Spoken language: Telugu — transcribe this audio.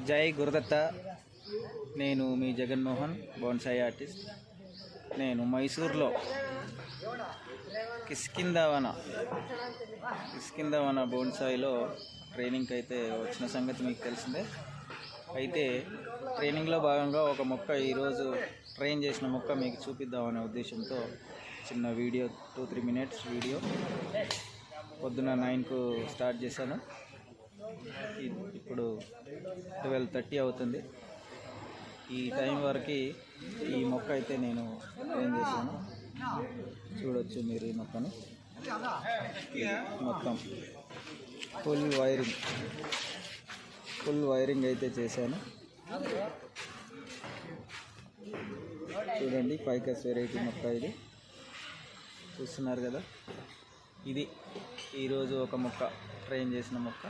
జై గురుదత్త. నేను మీ జగన్మోహన్, బోన్సాయి ఆర్టిస్ట్. నేను మైసూర్లో కిష్కింధవన బోన్సాయిలో ట్రైనింగ్కి అయితే వచ్చిన సంగతి మీకు తెలిసిందే. అయితే ట్రైనింగ్లో భాగంగా ఒక మొక్క ఈరోజు ట్రైన్ చేసిన మొక్క మీకు చూపిద్దామనే ఉద్దేశంతో చిన్న వీడియో 2-3 మినిట్స్ వీడియో పొద్దున 9కు స్టార్ట్ చేశాను. ఇప్పుడు 12:30 అవుతుంది. ఈ టైం వరకు ఈ మొక్క అయితే నేను ట్రైన్ చేశాను. చూడొచ్చు మీరు ఈ మొక్కని. మొత్తం ఫుల్ వైరింగ్ అయితే చేశాను. చూడండి, ఫైకస్ వెరైటీ మొక్క ఇది చూస్తున్నారు కదా. ఇది ఈరోజు ఒక మొక్క ట్రైన్ చేసిన మొక్క.